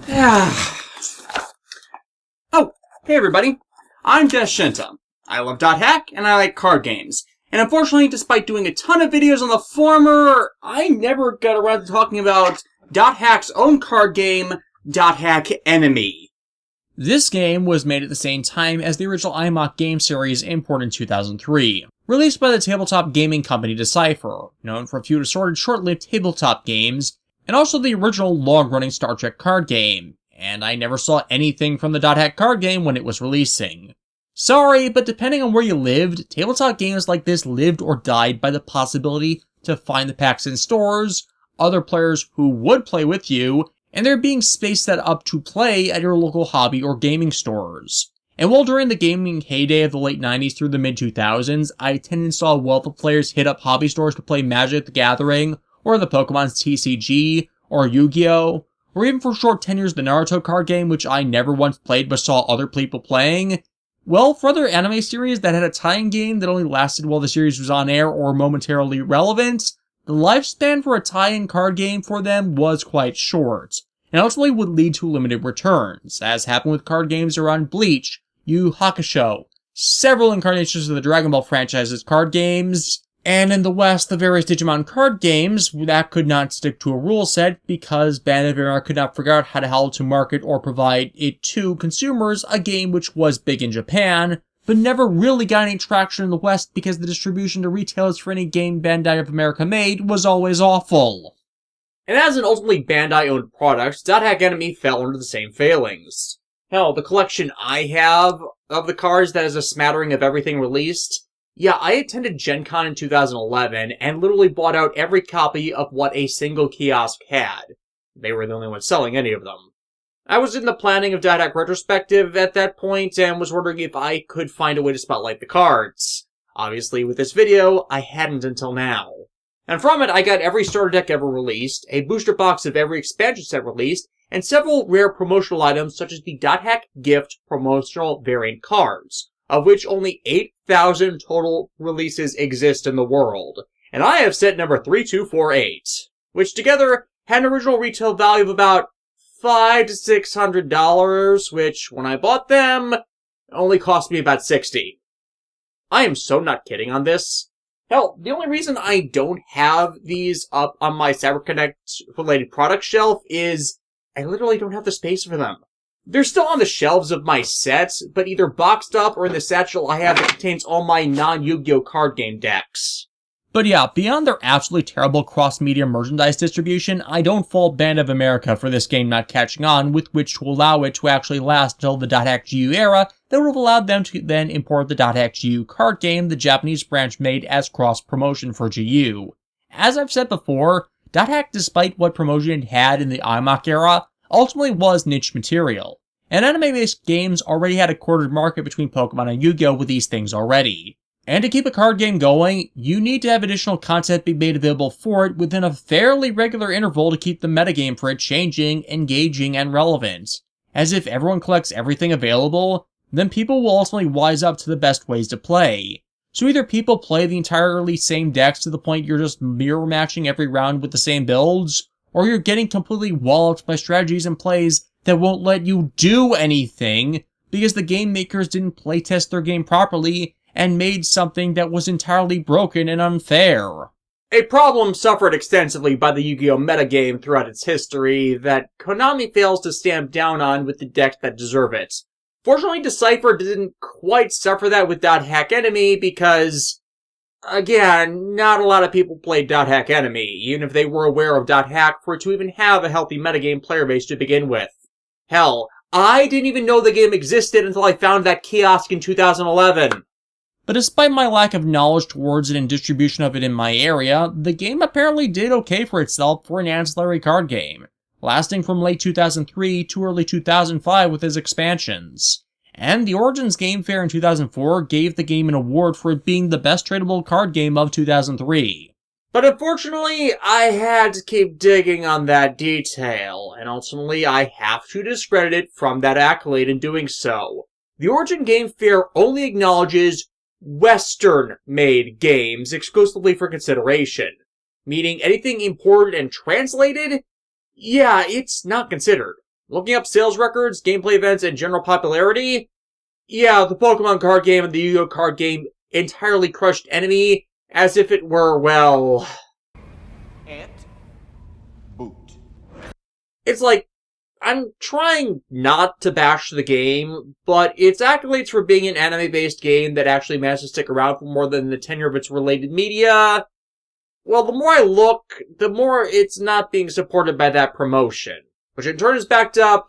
Oh, hey everybody. I'm Shinta. I love .hack and I like card games. And unfortunately, despite doing a ton of videos on the former, I never got around to talking about .hack's own card game, .hack Enemy. This game was made at the same time as the original IMOC game series imported in 2003, released by the tabletop gaming company Decipher, known for a few assorted short-lived tabletop games, and also the original long-running Star Trek card game, and I never saw anything from the .hack card game when it was releasing. Sorry, but depending on where you lived, tabletop games like this lived or died by the possibility to find the packs in stores, other players who would play with you, and there being space set up to play at your local hobby or gaming stores. And while during the gaming heyday of the late 90s through the mid-2000s, I attended and saw a wealth of players hit up hobby stores to play Magic the Gathering, or the Pokemon's TCG, or Yu-Gi-Oh!, or even for short tenures the Naruto card game, which I never once played but saw other people playing. Well, for other anime series that had a tie-in game that only lasted while the series was on air or momentarily relevant, the lifespan for a tie-in card game for them was quite short, and ultimately would lead to limited returns, as happened with card games around Bleach, Yu Hakusho, several incarnations of the Dragon Ball franchise's card games, and in the West, the various Digimon card games that could not stick to a rule set because Bandai America could not figure out how to market or provide it to consumers, a game which was big in Japan, but never really got any traction in the West because the distribution to retailers for any game Bandai of America made was always awful. And as an ultimately Bandai-owned product, .hack Enemy fell under the same failings. Hell, the collection I have of the cards that is a smattering of everything released, yeah, I attended Gen Con in 2011 and literally bought out every copy of what a single kiosk had. They were the only ones selling any of them. I was in the planning of .hack Retrospective at that point and was wondering if I could find a way to spotlight the cards. Obviously, with this video, I hadn't until now. And from it, I got every starter deck ever released, a booster box of every expansion set released, and several rare promotional items such as the .hack Gift promotional variant cards, of which only 8,000 total releases exist in the world. And I have set number 3248, which together had an original retail value of about $500 to $600, which, when I bought them, only cost me about $60. I am so not kidding on this. Hell, the only reason I don't have these up on my CyberConnect-related product shelf is I literally don't have the space for them. They're still on the shelves of my sets, but either boxed up or in the satchel I have that contains all my non-Yu-Gi-Oh! Card game decks. But yeah, beyond their absolutely terrible cross-media merchandise distribution, I don't fault Band of America for this game not catching on, with which to allow it to actually last until the .hack GU era that would have allowed them to then import the .hack GU card game the Japanese branch made as cross-promotion for GU. As I've said before, .hack, despite what promotion it had in the IMOC era, ultimately was niche material, and anime-based games already had a quartered market between Pokemon and Yu-Gi-Oh! With these things already. And to keep a card game going, you need to have additional content be made available for it within a fairly regular interval to keep the metagame for it changing, engaging, and relevant. As if everyone collects everything available, then people will ultimately wise up to the best ways to play. So either people play the entirely same decks to the point you're just mirror matching every round with the same builds, or you're getting completely walloped by strategies and plays that won't let you do anything because the game makers didn't playtest their game properly and made something that was entirely broken and unfair. A problem suffered extensively by the Yu-Gi-Oh! Metagame throughout its history that Konami fails to stamp down on with the decks that deserve it. Fortunately, Decipher didn't quite suffer that with .hack Enemy because, again, not a lot of people played .hack Enemy, even if they were aware of .hack for it to even have a healthy metagame player base to begin with. Hell, I didn't even know the game existed until I found that kiosk in 2011. But despite my lack of knowledge towards it and distribution of it in my area, the game apparently did okay for itself for an ancillary card game, lasting from late 2003 to early 2005 with its expansions. And the Origins Game Fair in 2004 gave the game an award for it being the best tradable card game of 2003. But unfortunately, I had to keep digging on that detail, and ultimately I have to discredit it from that accolade in doing so. The Origin Game Fair only acknowledges Western-made games exclusively for consideration, meaning anything imported and translated, yeah, it's not considered. Looking up sales records, gameplay events, and general popularity, yeah, the Pokemon card game and the Yu-Gi-Oh card game entirely crushed Enemy as if it were, well... Ant. Boot. It's like, I'm trying not to bash the game, but its accolades for being an anime-based game that actually managed to stick around for more than the tenure of its related media, well, the more I look, the more it's not being supported by that promotion, which in turn is backed up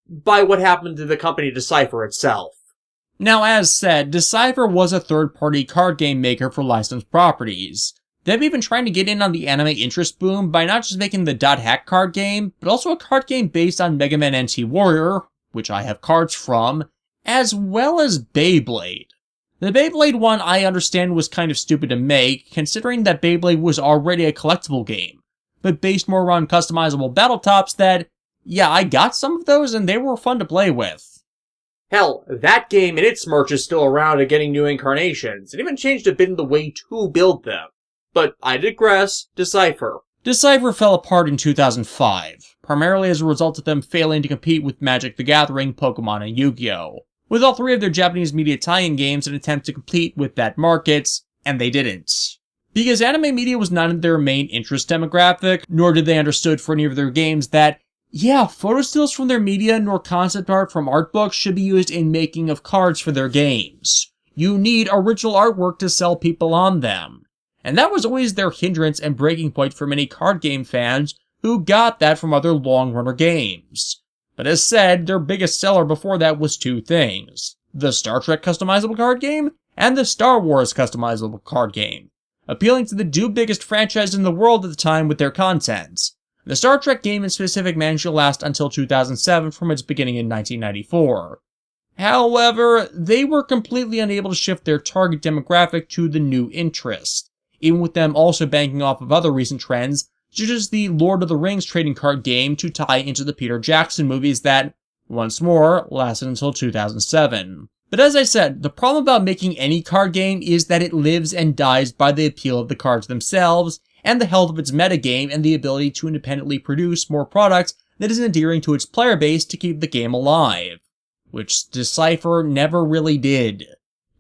by what happened to the company Decipher itself. Now, as said, Decipher was a third-party card game maker for licensed properties. They've even trying to get in on the anime interest boom by not just making the Dot Hack card game, but also a card game based on Mega Man NT Warrior, which I have cards from, as well as Beyblade. The Beyblade one I understand was kind of stupid to make, considering that Beyblade was already a collectible game, but based more around customizable battle tops that, yeah, I got some of those and they were fun to play with. Hell, that game and its merch is still around and getting new incarnations, and even changed a bit in the way to build them. But I digress. Decipher. Decipher fell apart in 2005, primarily as a result of them failing to compete with Magic the Gathering, Pokemon, and Yu-Gi-Oh!, with all three of their Japanese media tie-in games in an attempt to compete with that market, and they didn't. Because anime media was not in their main interest demographic, nor did they understood for any of their games that, yeah, photo stills from their media nor concept art from art books should be used in making of cards for their games. You need original artwork to sell people on them. And that was always their hindrance and breaking point for many card game fans who got that from other long-runner games. But as said, their biggest seller before that was two things: the Star Trek customizable card game and the Star Wars customizable card game, appealing to the two biggest franchises in the world at the time with their content. The Star Trek game in specific managed to last until 2007 from its beginning in 1994. However, they were completely unable to shift their target demographic to the new interest, even with them also banking off of other recent trends, such as the Lord of the Rings trading card game to tie into the Peter Jackson movies that, once more, lasted until 2007. But as I said, the problem about making any card game is that it lives and dies by the appeal of the cards themselves, and the health of its metagame and the ability to independently produce more product that is endearing to its player base to keep the game alive. Which Decipher never really did.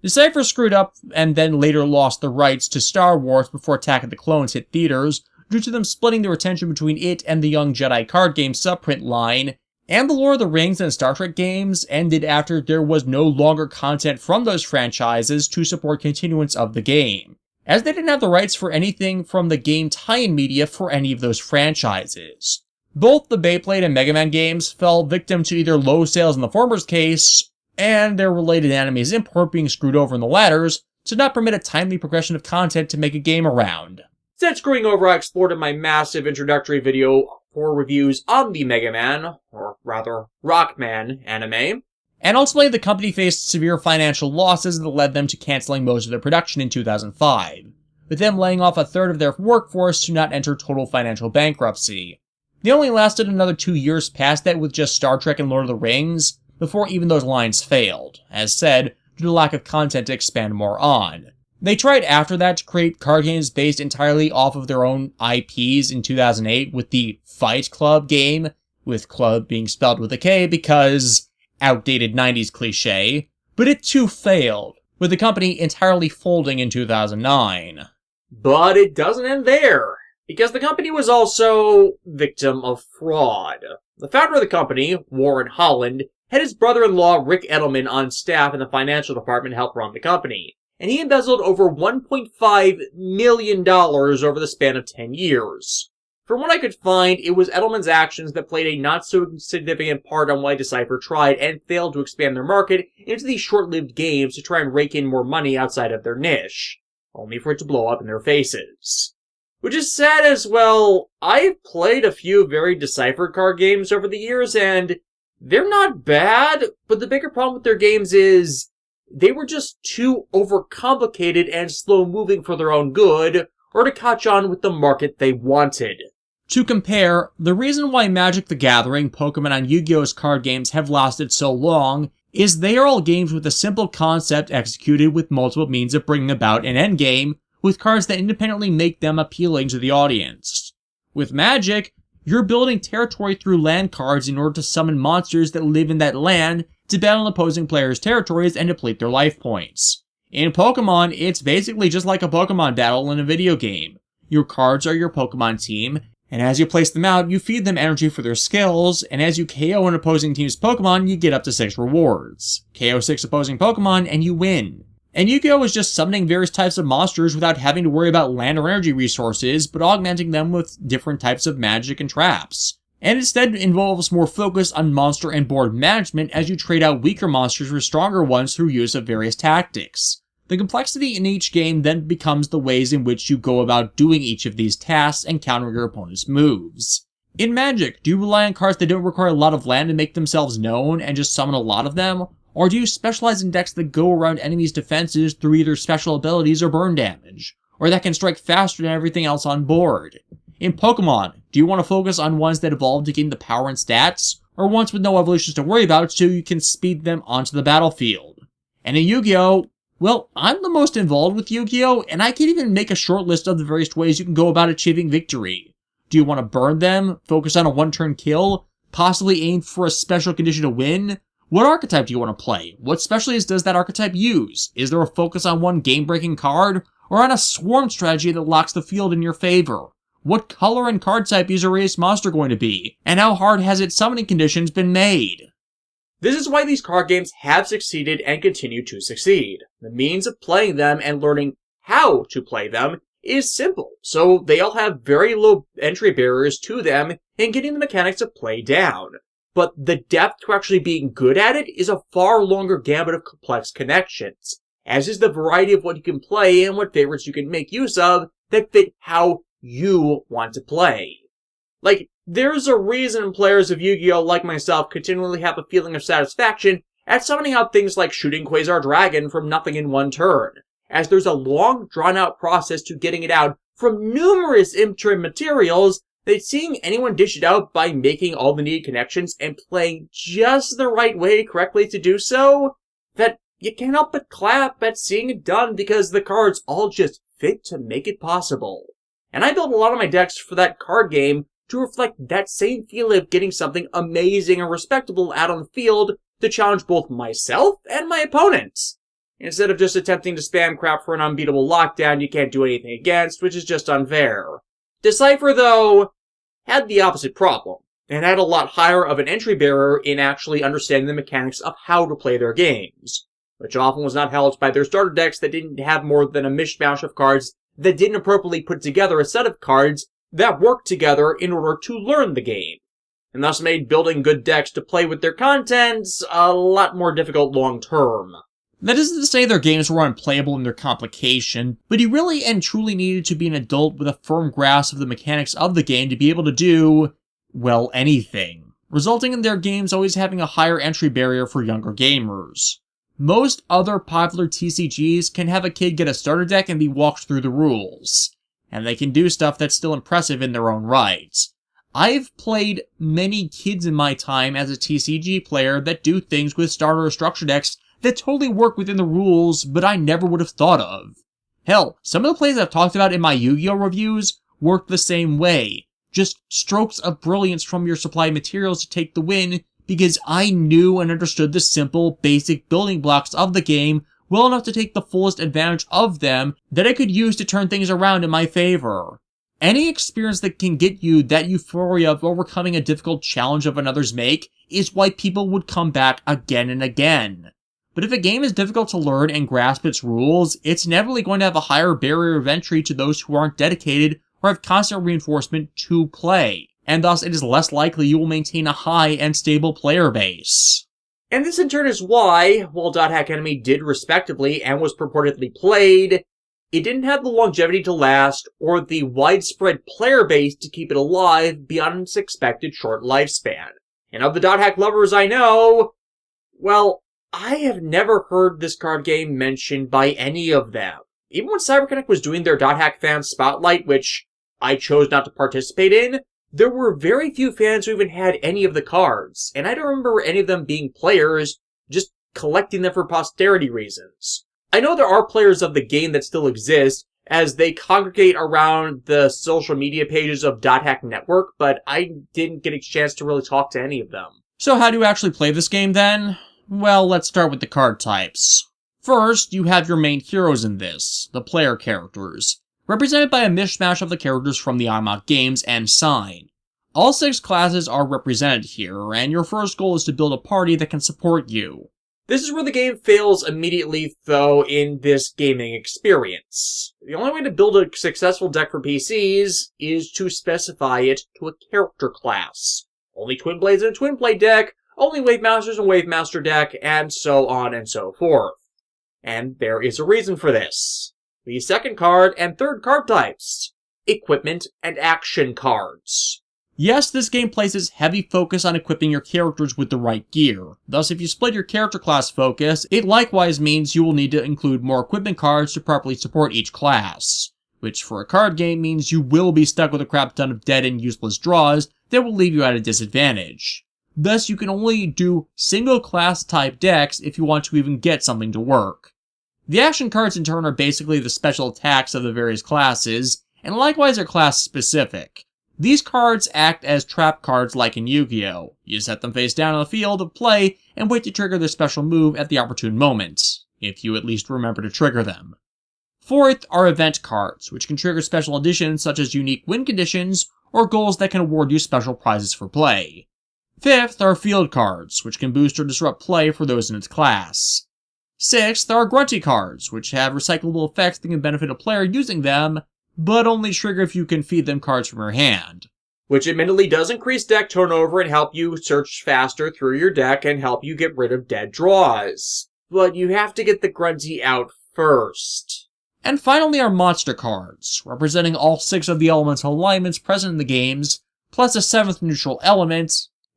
Decipher screwed up and then later lost the rights to Star Wars before Attack of the Clones hit theaters, due to them splitting their attention between it and the Young Jedi card game subprint line, and the Lord of the Rings and Star Trek games ended after there was no longer content from those franchises to support continuance of the game, as they didn't have the rights for anything from the game tie-in media for any of those franchises. Both the Beyblade and Mega Man games fell victim to either low sales in the former's case, and their related anime's import being screwed over in the latter's, to not permit a timely progression of content to make a game around. Since screwing over, I explored in my massive introductory video for reviews on the Mega Man, or rather, Rockman anime. And ultimately, the company faced severe financial losses that led them to canceling most of their production in 2005, with them laying off a third of their workforce to not enter total financial bankruptcy. They only lasted another 2 years past that with just Star Trek and Lord of the Rings, before even those lines failed, as said, due to lack of content to expand more on. They tried after that to create card games based entirely off of their own IPs in 2008 with the Fight Club game, with club being spelled with a K because outdated 90s cliche, but it too failed, with the company entirely folding in 2009. But it doesn't end there, because the company was also victim of fraud. The founder of the company, Warren Holland, had his brother-in-law Rick Edelman on staff in the financial department to help run the company, and he embezzled over $1.5 million over the span of 10 years. From what I could find, it was Edelman's actions that played a not-so-significant part on why Decipher tried and failed to expand their market into these short-lived games to try and rake in more money outside of their niche, only for it to blow up in their faces. Which is sad as well. I've played a few very Decipher card games over the years, and they're not bad, but the bigger problem with their games is they were just too overcomplicated and slow-moving for their own good, or to catch on with the market they wanted. To compare, the reason why Magic the Gathering, Pokemon, and Yu-Gi-Oh's card games have lasted so long is they are all games with a simple concept executed with multiple means of bringing about an endgame, with cards that independently make them appealing to the audience. With Magic, You're building territory through land cards in order to summon monsters that live in that land to battle opposing players' territories and deplete their life points. In Pokemon, it's basically just like a Pokemon battle in a video game. Your cards are your Pokemon team, and as you place them out, you feed them energy for their skills, and as you KO an opposing team's Pokemon, you get up to 6 rewards. KO 6 opposing Pokemon, and you win. And Yu-Gi-Oh! Is just summoning various types of monsters without having to worry about land or energy resources, but augmenting them with different types of magic and traps. And instead involves more focus on monster and board management as you trade out weaker monsters for stronger ones through use of various tactics. The complexity in each game then becomes the ways in which you go about doing each of these tasks and countering your opponent's moves. In Magic, do you rely on cards that don't require a lot of land to make themselves known and just summon a lot of them? Or do you specialize in decks that go around enemies' defenses through either special abilities or burn damage, or that can strike faster than everything else on board? In Pokemon, do you want to focus on ones that evolve to gain the power and stats, or ones with no evolutions to worry about so you can speed them onto the battlefield? And in Yu-Gi-Oh!, well, I'm the most involved with Yu-Gi-Oh!, and I can even make a short list of the various ways you can go about achieving victory. Do you want to burn them, focus on a one-turn kill, possibly aim for a special condition to win? What archetype do you want to play? What specialties does that archetype use? Is there a focus on one game-breaking card, or on a swarm strategy that locks the field in your favor? What color and card type is your race monster going to be? And how hard has its summoning conditions been made? This is why these card games have succeeded and continue to succeed. The means of playing them and learning how to play them is simple, so they all have very low entry barriers to them in getting the mechanics of play down. But the depth to actually being good at it is a far longer gambit of complex connections, as is the variety of what you can play and what favorites you can make use of that fit how you want to play. Like, there's a reason players of Yu-Gi-Oh! Like myself continually have a feeling of satisfaction at summoning out things like shooting Quasar Dragon from nothing in one turn, as there's a long, drawn-out process to getting it out from numerous interim materials that seeing anyone dish it out by making all the needed connections and playing just the right way correctly to do so, that you can't help but clap at seeing it done because the cards all just fit to make it possible. And I built a lot of my decks for that card game to reflect that same feeling of getting something amazing and respectable out on the field to challenge both myself and my opponents, instead of just attempting to spam crap for an unbeatable lockdown you can't do anything against, which is just unfair. Decipher, though, had the opposite problem, and had a lot higher of an entry barrier in actually understanding the mechanics of how to play their games, which often was not helped by their starter decks that didn't have more than a mishmash of cards that didn't appropriately put together a set of cards that worked together in order to learn the game, and thus made building good decks to play with their contents a lot more difficult long term. That isn't to say their games were unplayable in their complication, but you really and truly needed to be an adult with a firm grasp of the mechanics of the game to be able to do, well, anything, resulting in their games always having a higher entry barrier for younger gamers. Most other popular TCGs can have a kid get a starter deck and be walked through the rules, and they can do stuff that's still impressive in their own right. I've played many kids in my time as a TCG player that do things with starter or structure decks that totally work within the rules, but I never would have thought of. Hell, some of the plays I've talked about in my Yu-Gi-Oh! Reviews work the same way. Just strokes of brilliance from your supply materials to take the win, because I knew and understood the simple, basic building blocks of the game well enough to take the fullest advantage of them that I could use to turn things around in my favor. Any experience that can get you that euphoria of overcoming a difficult challenge of another's make is why people would come back again and again. But if a game is difficult to learn and grasp its rules, it's inevitably going to have a higher barrier of entry to those who aren't dedicated or have constant reinforcement to play, and thus it is less likely you will maintain a high and stable player base. And this in turn is why, while Dot Hack Enemy did respectively and was purportedly played, it didn't have the longevity to last or the widespread player base to keep it alive beyond its expected short lifespan. And of the Dot Hack lovers I know, well, I have never heard this card game mentioned by any of them. Even when CyberConnect was doing their Dot Hack fan spotlight, which I chose not to participate in, there were very few fans who even had any of the cards, and I don't remember any of them being players, just collecting them for posterity reasons. I know there are players of the game that still exist, as they congregate around the social media pages of Dot Hack Network, but I didn't get a chance to really talk to any of them. So how do you actually play this game then? Well, let's start with the card types. First, you have your main heroes in this, the player characters, represented by a mishmash of the characters from the iMock games and Sign. All 6 classes are represented here, and your first goal is to build a party that can support you. This is where the game fails immediately, though, in this gaming experience. The only way to build a successful deck for PCs is to specify it to a character class. Only Twin Blades in a Twin Blade deck, only Wave Masters in a Wave Master deck, and so on and so forth. And there is a reason for this. The second card and third card types. Equipment and action cards. Yes, this game places heavy focus on equipping your characters with the right gear. Thus, if you split your character class focus, it likewise means you will need to include more equipment cards to properly support each class. Which for a card game means you will be stuck with a crap ton of dead and useless draws that will leave you at a disadvantage. Thus, you can only do single class type decks if you want to even get something to work. The action cards in turn are basically the special attacks of the various classes, and likewise are class specific. These cards act as trap cards like in Yu-Gi-Oh! You set them face down on the field of play and wait to trigger their special move at the opportune moment, if you at least remember to trigger them. Fourth are event cards, which can trigger special additions such as unique win conditions or goals that can award you special prizes for play. Fifth are field cards, which can boost or disrupt play for those in its class. Sixth are grunty cards, which have recyclable effects that can benefit a player using them, but only trigger if you can feed them cards from your hand. Which admittedly does increase deck turnover and help you search faster through your deck and help you get rid of dead draws. But you have to get the grunty out first. And finally are monster cards, representing all 6 of the elemental alignments present in the games, plus a 7th neutral element,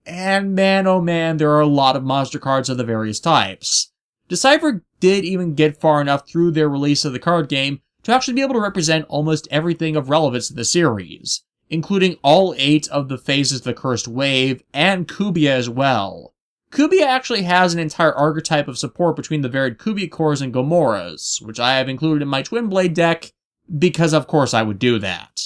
and man oh man, there are a lot of monster cards of the various types. Decipher did even get far enough through their release of the card game to actually be able to represent almost everything of relevance to the series, including all 8 of the phases of the Cursed Wave, and Kubia as well. Kubia actually has an entire archetype of support between the varied Kubia cores and Gomoras, which I have included in my Twin Blade deck, because of course I would do that.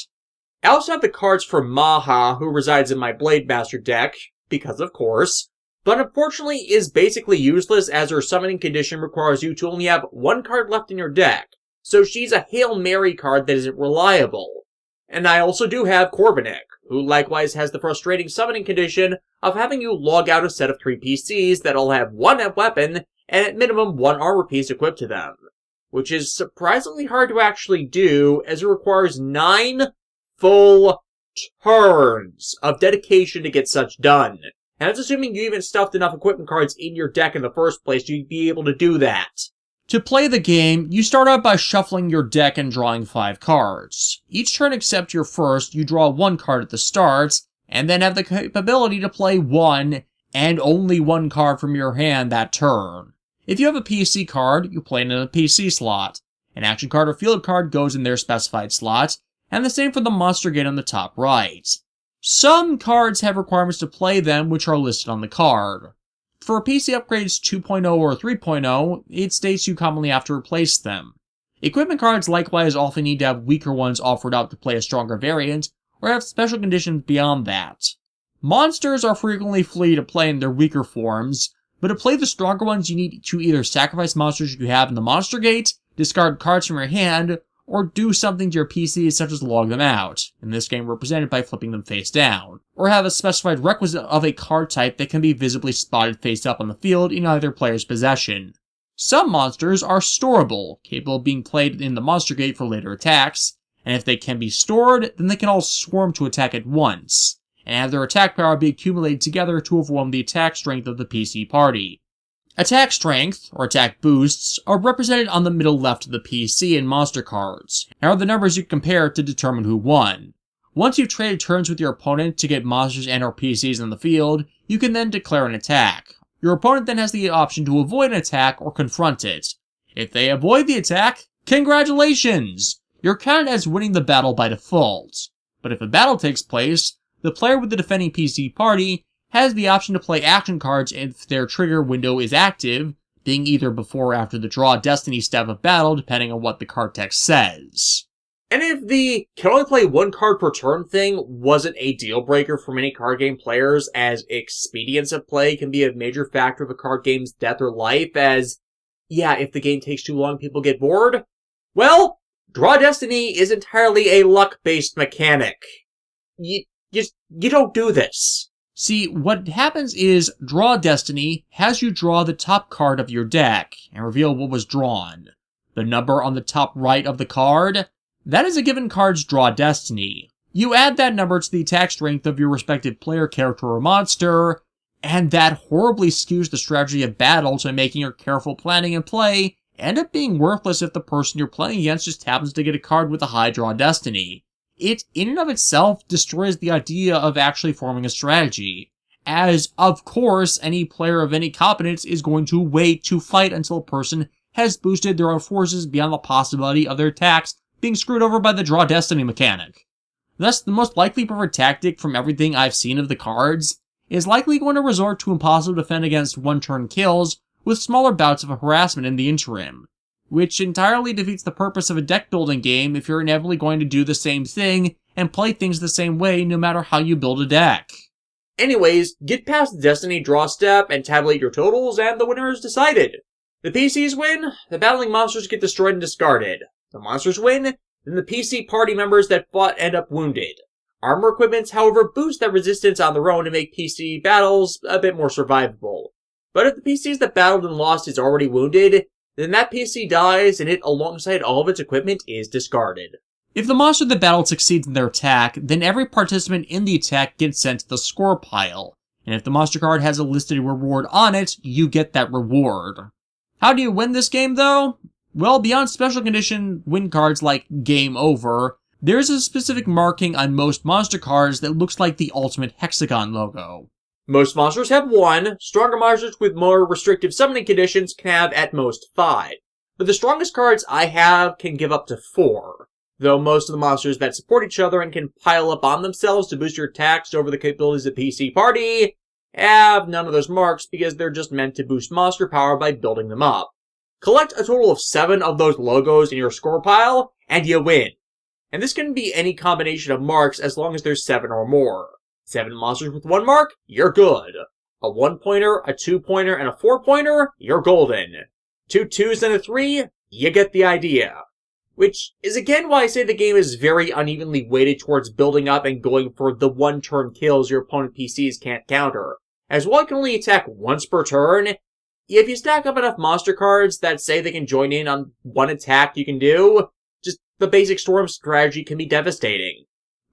I also have the cards for Maha, who resides in my Blade Master deck, because of course, but unfortunately is basically useless as her summoning condition requires you to only have 1 card left in your deck. So she's a Hail Mary card that isn't reliable. And I also do have Korbanek, who likewise has the frustrating summoning condition of having you log out a set of 3 PCs that all have 1 weapon and at minimum 1 armor piece equipped to them. Which is surprisingly hard to actually do, as it requires 9 full turns of dedication to get such done. And that's assuming you even stuffed enough equipment cards in your deck in the first place to be able to do that. To play the game, you start out by shuffling your deck and drawing 5 cards. Each turn except your first, you draw 1 card at the start, and then have the capability to play 1, and only 1 card from your hand that turn. If you have a PC card, you play it in a PC slot. An action card or field card goes in their specified slot, and the same for the monster gate on the top right. Some cards have requirements to play them which are listed on the card. For PC upgrades 2.0 or 3.0, it states you commonly have to replace them. Equipment cards likewise often need to have weaker ones offered up to play a stronger variant, or have special conditions beyond that. Monsters are frequently free to play in their weaker forms, but to play the stronger ones you need to either sacrifice monsters you have in the monster gate, discard cards from your hand, or do something to your PCs such as log them out, in this game represented by flipping them face down, or have a specified requisite of a card type that can be visibly spotted face up on the field in either player's possession. Some monsters are storable, capable of being played in the monster gate for later attacks, and if they can be stored, then they can all swarm to attack at once, and have their attack power be accumulated together to overwhelm the attack strength of the PC party. Attack strength, or attack boosts, are represented on the middle left of the PC in monster cards, and are the numbers you compare to determine who won. Once you've traded turns with your opponent to get monsters and or PCs in the field, you can then declare an attack. Your opponent then has the option to avoid an attack or confront it. If they avoid the attack, congratulations! You're counted as winning the battle by default. But if a battle takes place, the player with the defending PC party has the option to play action cards if their trigger window is active, being either before or after the draw destiny step of battle depending on what the card text says. And if the can only play one card per turn thing wasn't a deal breaker for many card game players, as expedience of play can be a major factor of a card game's death or life, as, yeah, if the game takes too long, people get bored, well, Draw Destiny is entirely a luck-based mechanic. You don't do this. See, what happens is Draw Destiny has you draw the top card of your deck and reveal what was drawn. The number on the top right of the card, that is a given card's Draw Destiny. You add that number to the attack strength of your respective player, character, or monster, and that horribly skews the strategy of battle to making your careful planning and play end up being worthless if the person you're playing against just happens to get a card with a high Draw Destiny. It, in and of itself, destroys the idea of actually forming a strategy, as, of course, any player of any competence is going to wait to fight until a person has boosted their own forces beyond the possibility of their attacks being screwed over by the Draw Destiny mechanic. Thus, the most likely preferred tactic from everything I've seen of the cards is likely going to resort to impossible defend against one-turn kills with smaller bouts of harassment in the interim, which entirely defeats the purpose of a deck-building game if you're inevitably going to do the same thing and play things the same way no matter how you build a deck. Anyways, get past the Destiny draw step and tabulate your totals, and the winner is decided. The PCs win, the battling monsters get destroyed and discarded. The monsters win, then the PC party members that fought end up wounded. Armor equipments, however, boost that resistance on their own to make PC battles a bit more survivable. But if the PCs that battled and lost is already wounded, then that PC dies and it, alongside all of its equipment, is discarded. If the monster that battled succeeds in their attack, then every participant in the attack gets sent to the score pile, and if the monster card has a listed reward on it, you get that reward. How do you win this game, though? Well, beyond special condition win cards like Game Over, there's a specific marking on most monster cards that looks like the ultimate hexagon logo. Most monsters have 1, stronger monsters with more restrictive summoning conditions can have at most 5. But the strongest cards I have can give up to 4. Though most of the monsters that support each other and can pile up on themselves to boost your attacks over the capabilities of PC Party have none of those marks because they're just meant to boost monster power by building them up. Collect a total of 7 of those logos in your score pile, and you win. And this can be any combination of marks as long as there's 7 or more. 7 monsters with 1 mark, you're good. A 1-pointer, a 2-pointer, and a 4-pointer, you're golden. 2 2s and a 3, you get the idea. Which is again why I say the game is very unevenly weighted towards building up and going for the one-turn kills your opponent PCs can't counter. As while it can only attack once per turn, if you stack up enough monster cards that say they can join in on one attack you can do, just the basic storm strategy can be devastating.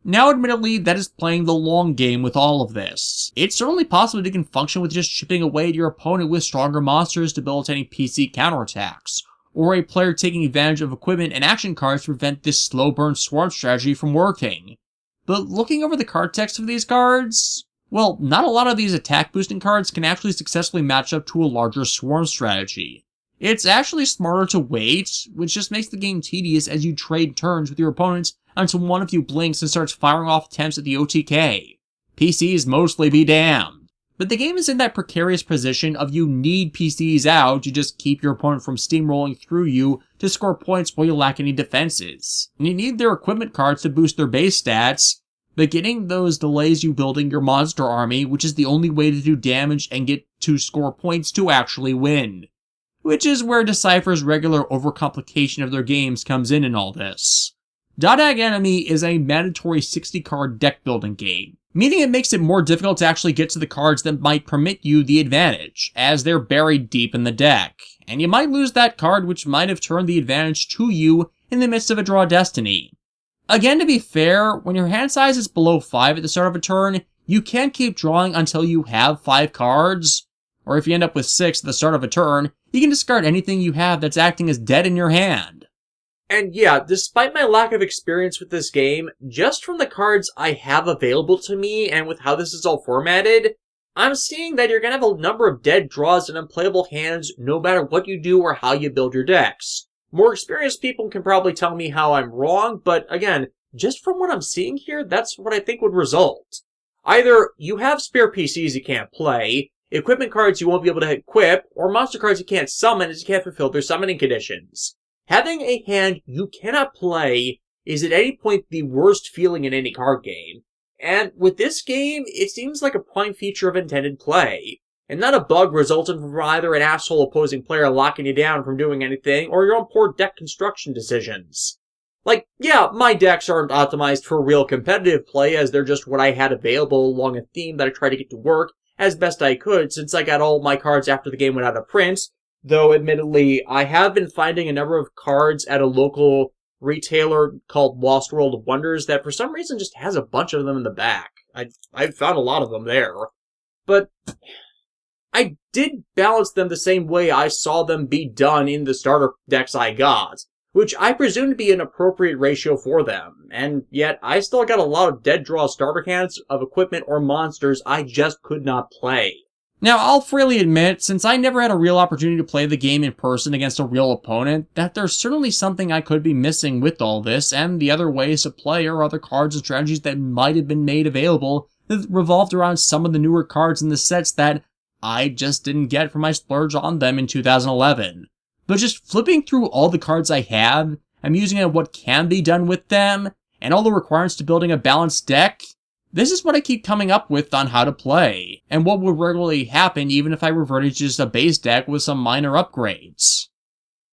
Now, admittedly, that is playing the long game with all of this. It's certainly possible that you can function with just chipping away at your opponent with stronger monsters to build any PC counterattacks, or a player taking advantage of equipment and action cards to prevent this slow burn swarm strategy from working. But looking over the card text of these cards, well, not a lot of these attack boosting cards can actually successfully match up to a larger swarm strategy. It's actually smarter to wait, which just makes the game tedious as you trade turns with your opponents until one of you blinks and starts firing off attempts at the OTK. PCs mostly be damned. But the game is in that precarious position of you need PCs out to just keep your opponent from steamrolling through you to score points while you lack any defenses. And you need their equipment cards to boost their base stats, but getting those delays you building your monster army, which is the only way to do damage and get to score points to actually win. Which is where Decipher's regular overcomplication of their games comes in all this. Dot Enemy is a mandatory 60-card deck-building game, meaning it makes it more difficult to actually get to the cards that might permit you the advantage, as they're buried deep in the deck, and you might lose that card which might have turned the advantage to you in the midst of a Draw Destiny. Again, to be fair, when your hand size is below 5 at the start of a turn, you can keep drawing until you have 5 cards, or if you end up with 6 at the start of a turn, you can discard anything you have that's acting as dead in your hand. And yeah, despite my lack of experience with this game, just from the cards I have available to me and with how this is all formatted, I'm seeing that you're gonna have a number of dead draws and unplayable hands no matter what you do or how you build your decks. More experienced people can probably tell me how I'm wrong, but again, just from what I'm seeing here, that's what I think would result. Either you have spare PCs you can't play, equipment cards you won't be able to equip, or monster cards you can't summon as you can't fulfill their summoning conditions. Having a hand you cannot play is at any point the worst feeling in any card game. And with this game, it seems like a prime feature of intended play, and not a bug resultant from either an asshole opposing player locking you down from doing anything, or your own poor deck construction decisions. Like, yeah, my decks aren't optimized for real competitive play, as they're just what I had available along a theme that I tried to get to work as best I could since I got all my cards after the game went out of print, though I have been finding a number of cards at a local retailer called Lost World of Wonders that for some reason just has a bunch of them in the back. I've found a lot of them there. But I did balance them the same way I saw them be done in the starter decks I got, which I presume to be an appropriate ratio for them, and yet I still got a lot of dead draw starter hands of equipment or monsters I just could not play. Now, I'll freely admit, since I never had a real opportunity to play the game in person against a real opponent, that there's certainly something I could be missing with all this, and the other ways to play or other cards and strategies that might have been made available that revolved around some of the newer cards in the sets that I just didn't get for my splurge on them in 2011. But just flipping through all the cards I have, I'm using what can be done with them, and all the requirements to building a balanced deck, this is what I keep coming up with on how to play, and what would regularly happen even if I reverted to just a base deck with some minor upgrades.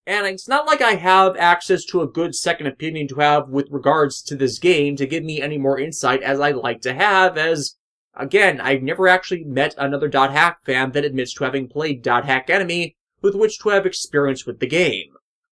And it's not like I have access to a good second opinion to have with regards to this game to give me any more insight as I'd like to have, as, again, I've never actually met another .hack fan that admits to having played .hack Enemy with which to have experience with the game.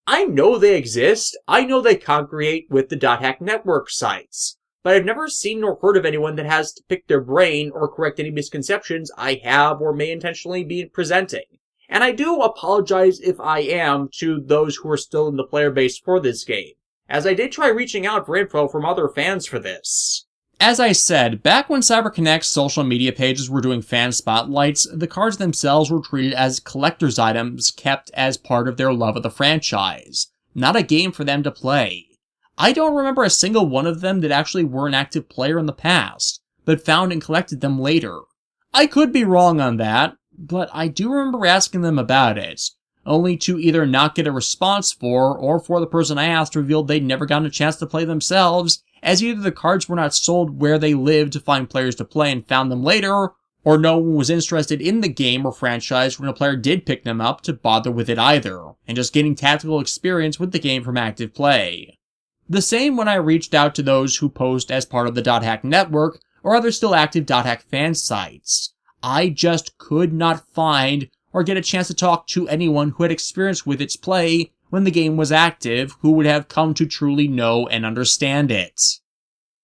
I know they exist, I know they congregate with the .hack network sites, but I've never seen nor heard of anyone that has to pick their brain or correct any misconceptions I have or may intentionally be presenting. And I do apologize if I am to those who are still in the player base for this game, as I did try reaching out for info from other fans for this. As I said, back when CyberConnect's social media pages were doing fan spotlights, the cards themselves were treated as collector's items kept as part of their love of the franchise, not a game for them to play. I don't remember a single one of them that actually were an active player in the past, but found and collected them later. I could be wrong on that, but I do remember asking them about it, only to either not get a response or for the person I asked revealed they'd never gotten a chance to play themselves, as either the cards were not sold where they lived to find players to play and found them later, or no one was interested in the game or franchise when a player did pick them up to bother with it either, and just getting tactical experience with the game from active play. The same when I reached out to those who post as part of the .hack network or other still active .hack fan sites. I just could not find or get a chance to talk to anyone who had experience with its play when the game was active, who would have come to truly know and understand it.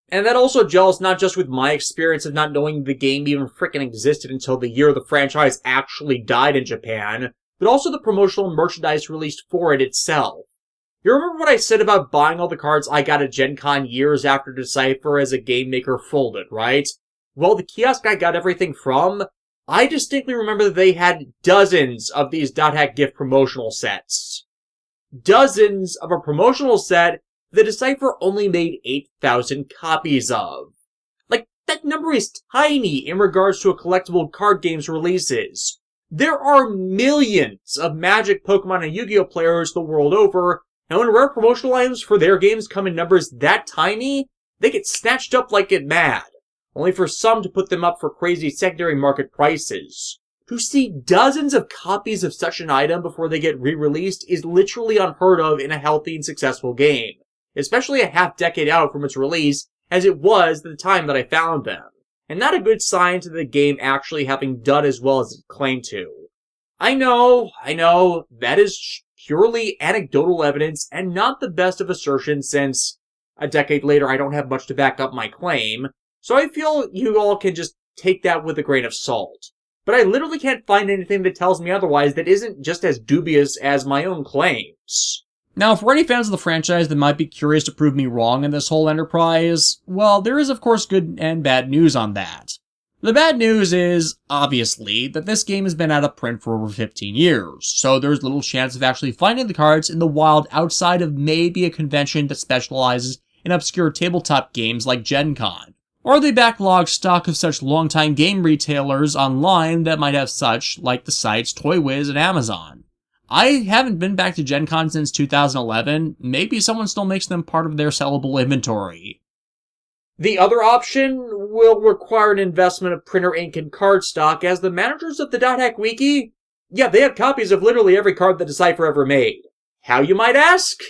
And that also gels not just with my experience of not knowing the game even frickin' existed until the year the franchise actually died in Japan, but also the promotional merchandise released for it itself. You remember what I said about buying all the cards I got at Gen Con years after Decipher as a game maker folded, right? Well, the kiosk I got everything from, I distinctly remember that they had dozens of these .hack gift promotional sets. Dozens of a promotional set that Decipher only made 8,000 copies of. Like, that number is tiny in regards to a collectible card game's releases. There are millions of Magic, Pokemon, and Yu-Gi-Oh! Players the world over, and when rare promotional items for their games come in numbers that tiny, they get snatched up like it mad, only for some to put them up for crazy secondary market prices. To see dozens of copies of such an item before they get re-released is literally unheard of in a healthy and successful game, especially a half-decade out from its release, as it was at the time that I found them, and not a good sign to the game actually having done as well as it claimed to. I know, that is purely anecdotal evidence and not the best of assertions since, a decade later, I don't have much to back up my claim, so I feel you all can just take that with a grain of salt. But I literally can't find anything that tells me otherwise that isn't just as dubious as my own claims. Now, for any fans of the franchise that might be curious to prove me wrong in this whole enterprise, well, there is of course good and bad news on that. The bad news is, obviously, that this game has been out of print for over 15 years, so there's little chance of actually finding the cards in the wild outside of maybe a convention that specializes in obscure tabletop games like Gen Con, or the backlog stock of such longtime game retailers online that might have such, like the sites ToyWiz and Amazon. I haven't been back to Gen Con since 2011. Maybe someone still makes them part of their sellable inventory. The other option will require an investment of printer ink and cardstock, as the managers of the .hack Wiki, yeah, they have copies of literally every card that Decipher ever made. How, you might ask?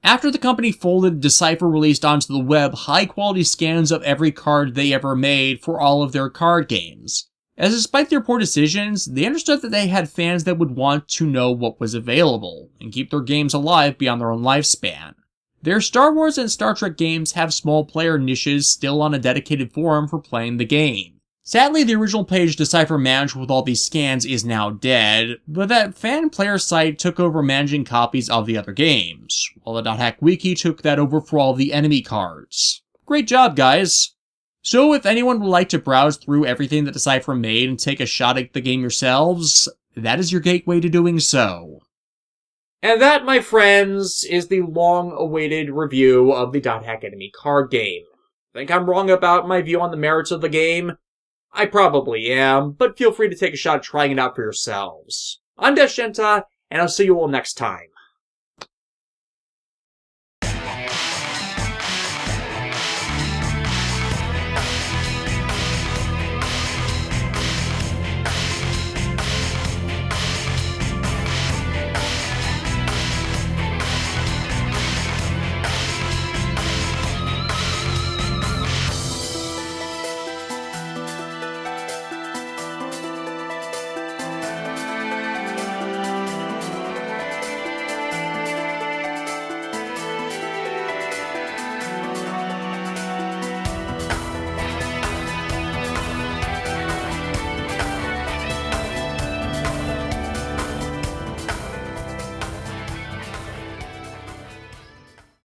After the company folded, Decipher released onto the web high-quality scans of every card they ever made for all of their card games. As despite their poor decisions, they understood that they had fans that would want to know what was available, and keep their games alive beyond their own lifespan. Their Star Wars and Star Trek games have small player niches still on a dedicated forum for playing the game. Sadly, the original page Decipher managed with all these scans is now dead, but that fan player site took over managing copies of the other games, while the .hack Wiki took that over for all the enemy cards. Great job, guys! So if anyone would like to browse through everything that Decipher made and take a shot at the game yourselves, that is your gateway to doing so. And that, my friends, is the long-awaited review of the .hack Enemy card game. Think I'm wrong about my view on the merits of the game? I probably am, but feel free to take a shot at trying it out for yourselves. I'm Shinta, and I'll see you all next time.